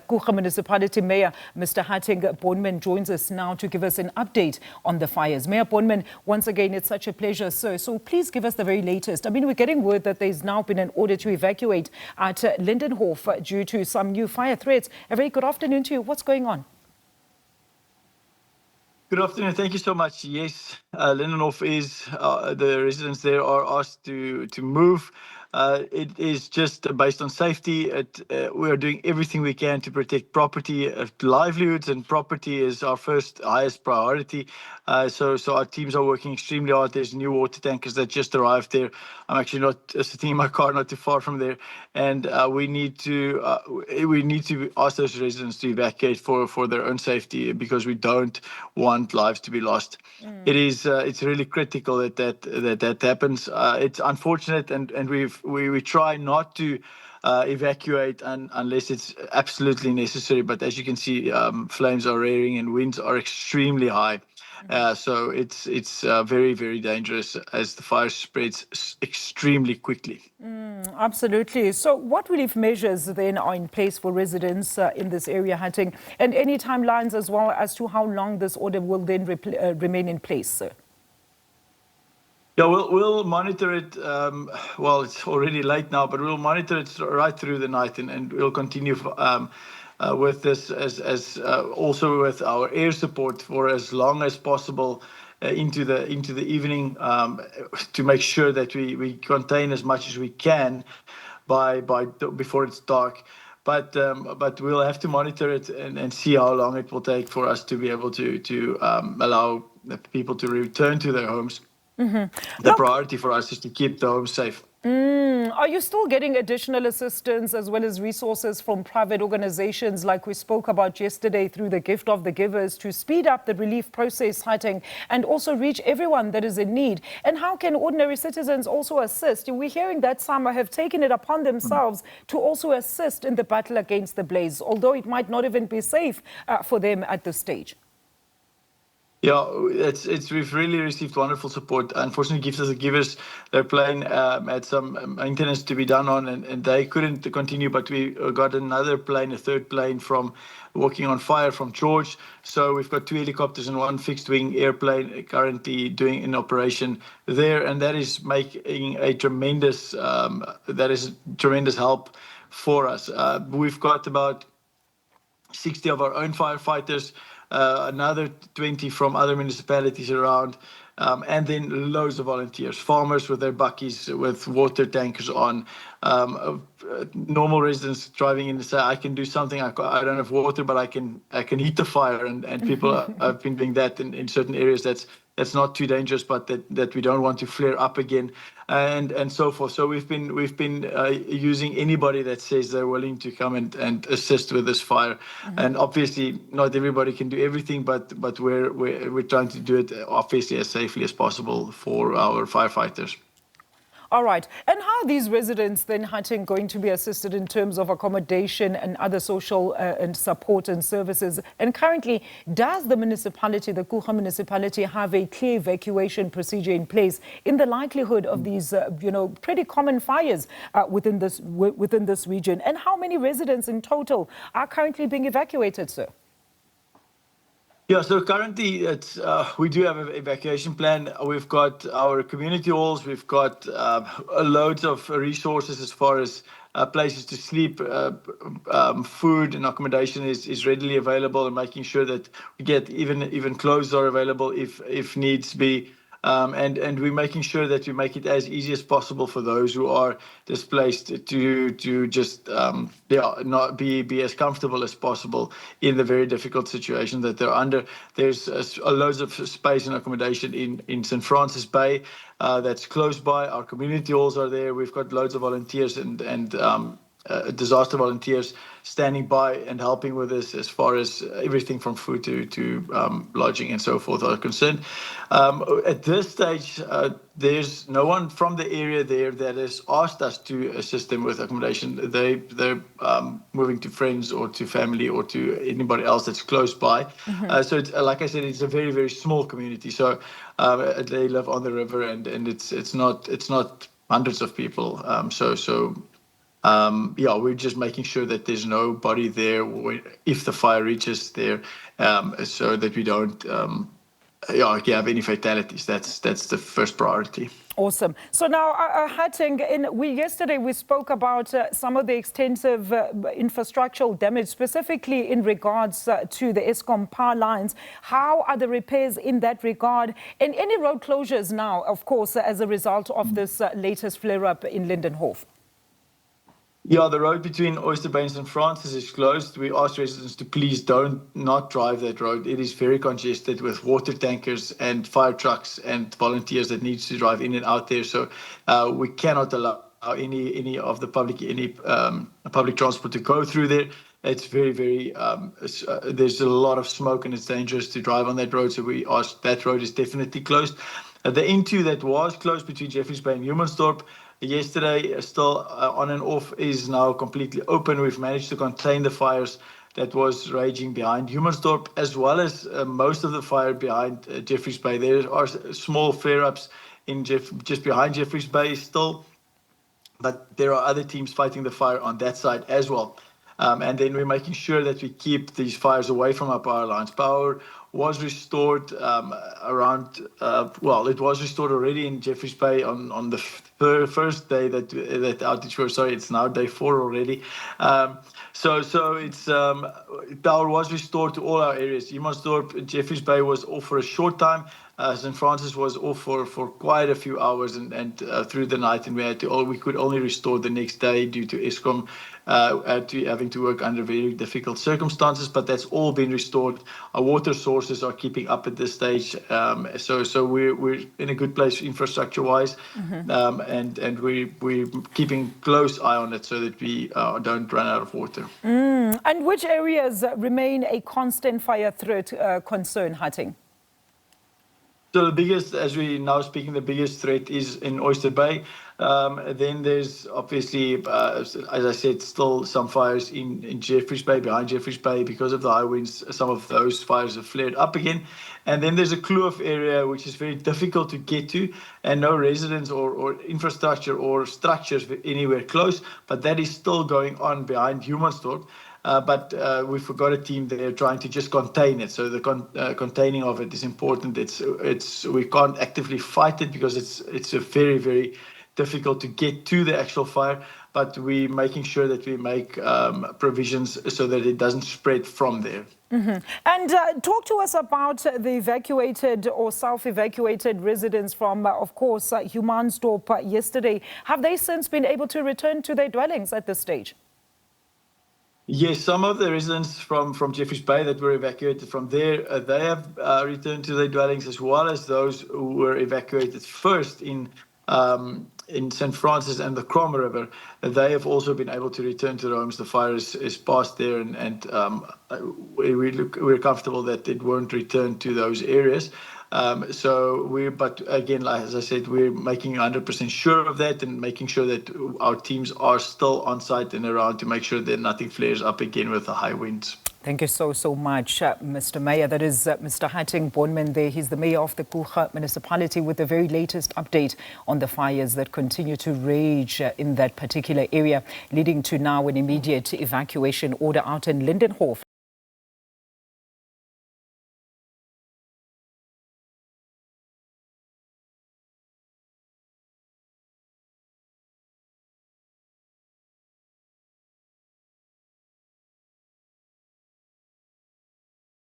Kouga Municipality Mayor, Mr. Hattingh Bornman, joins us now to give us an update on the fires. Mayor Bornman, once again, it's such a pleasure, sir. So please give us the very latest. I mean, we're getting word that there's now been an order to evacuate at Linderhof due to some new fire threats. A very good afternoon to you. What's going on? Good afternoon. Thank you so much. Yes, Linderhof is, the residents there are asked to move. It is just based on safety. We are doing everything we can to protect property, livelihoods, and property is our highest priority. So our teams are working extremely hard. There's new water tankers that just arrived there. I'm actually not sitting in my car, not too far from there, and we need to ask those residents to evacuate for their own safety, because we don't want lives to be lost. It's really critical that happens. It's unfortunate, and we try not to evacuate unless it's absolutely necessary. But as you can see, flames are rearing and winds are extremely high. So it's very, very dangerous as the fire spreads extremely quickly. Absolutely. So what relief measures then are in place for residents in this area, Hattingh? And any timelines as well as to how long this order will then remain in place, sir? Yeah, we'll monitor it. Well, it's already late now, but we'll monitor it right through the night, and we'll continue with this as also with our air support for as long as possible into the evening, to make sure that we contain as much as we can before it's dark. But we'll have to monitor it and see how long it will take for us to be able to allow the people to return to their homes. The priority for us is to keep the homes safe. Are you still getting additional assistance as well as resources from private organizations like we spoke about yesterday through the Gift of the Givers to speed up the relief process, Hattingh, and also reach everyone that is in need? And how can ordinary citizens also assist? We're hearing that some have taken it upon themselves to also assist in the battle against the blaze, although it might not even be safe for them at this stage. Yeah, we've really received wonderful support. Unfortunately, Gift of the Givers, their plane had some maintenance to be done on, and they couldn't continue. But we got another plane, a third plane from Walking on Fire from George. So we've got 2 helicopters and 1 fixed-wing airplane currently doing an operation there, and that is making a tremendous help for us. We've got about 60 of our own firefighters. Another 20 from other municipalities around, and then loads of volunteers, farmers with their buckies, with water tankers on, normal residents driving in to say, I can do something, I don't have water, but I can heat the fire, and people have been doing that in certain areas that's not too dangerous, but that we don't want to flare up again, and so forth. So we've been using anybody that says they're willing to come and assist with this fire. And obviously not everybody can do everything, but we're trying to do it obviously as safely as possible for our firefighters. All right. And how are these residents then, Hattingh, going to be assisted in terms of accommodation and other social and support and services? And currently, does the municipality, the Kouga Municipality, have a clear evacuation procedure in place in the likelihood of these, pretty common fires within this region? And how many residents in total are currently being evacuated, sir? Yeah, so currently we do have an evacuation plan. We've got our community halls. We've got loads of resources as far as places to sleep. Food and accommodation is readily available, and making sure that we get even clothes are available if needs be. And we're making sure that we make it as easy as possible for those who are displaced to just not be as comfortable as possible in the very difficult situation that they're under. There's loads of space and accommodation in St. Francis Bay that's close by. Our community halls are there. We've got loads of volunteers and disaster volunteers standing by and helping with this, as far as everything from food to lodging and so forth are concerned. At this stage, there's no one from the area there that has asked us to assist them with accommodation. They're moving to friends or to family or to anybody else that's close by. So it's, like I said, it's a very, very small community. So they live on the river, and it's not hundreds of people. So yeah, we're just making sure that there's nobody there if the fire reaches there, so that we don't have any fatalities. That's the first priority. Awesome. So now, Hattingh, yesterday we spoke about some of the extensive infrastructural damage, specifically in regards to the Eskom power lines. How are the repairs in that regard? And any road closures now, of course, as a result of this latest flare-up in Linderhof? Yeah, the road between Oyster Bay and St. Francis is closed. We ask residents to please not drive that road. It is very congested with water tankers and fire trucks and volunteers that needs to drive in and out there. So we cannot allow any of the public transport to go through there. It's very, very, there's a lot of smoke and it's dangerous to drive on that road. So we ask that road is definitely closed. The N2 that was closed between Jeffreys Bay and Humansdorp yesterday, still on and off, is now completely open. We've managed to contain the fires that was raging behind Humansdorp, as well as most of the fire behind Jeffreys Bay. There are small flare-ups just behind Jeffreys Bay still, but there are other teams fighting the fire on that side as well. And then we're making sure that we keep these fires away from our power lines. Power was restored it was restored already in Jeffreys Bay on the first day that outage was. Sorry, it's now day 4 already. So it's power was restored to all our areas. Humansdorp, Jeffreys Bay was off for a short time. St. Francis was off for quite a few hours and through the night, and we could only restore the next day due to Eskom having to work under very difficult circumstances. But that's all been restored. Our water sources are keeping up at this stage, so we're in a good place infrastructure-wise, and we're keeping close eye on it so that we don't run out of water. And which areas remain a constant fire threat concern, Hattingh? So the biggest, as we now speaking, the biggest threat is in Oyster Bay. Then there's obviously, as I said, still some fires in Jeffreys Bay, behind Jeffreys Bay, because of the high winds. Some of those fires have flared up again. And then there's a Kloof area, which is very difficult to get to, and no residents or infrastructure or structures anywhere close. But that is still going on behind Humansdorp. But we forgot a team there trying to just contain it. So the containing of it is important. We can't actively fight it because it's a very, very difficult to get to the actual fire. But we're making sure that we make provisions so that it doesn't spread from there. And talk to us about the evacuated or self-evacuated residents from, of course, Humansdorp yesterday. Have they since been able to return to their dwellings at this stage? Yes, some of the residents from Jeffreys Bay that were evacuated from there, they have returned to their dwellings, as well as those who were evacuated first in St. Francis and the Krom River. They have also been able to return to their homes. The fire is past there, and we're comfortable that it won't return to those areas. But again, like, as I said, we're making 100% sure of that and making sure that our teams are still on site and around to make sure that nothing flares up again with the high winds. Thank you so much, Mr. Mayor. That is Mr. Hattingh Bornman there. He's the mayor of the Kouga Municipality with the very latest update on the fires that continue to rage in that particular area, leading to now an immediate evacuation order out in Linderhof.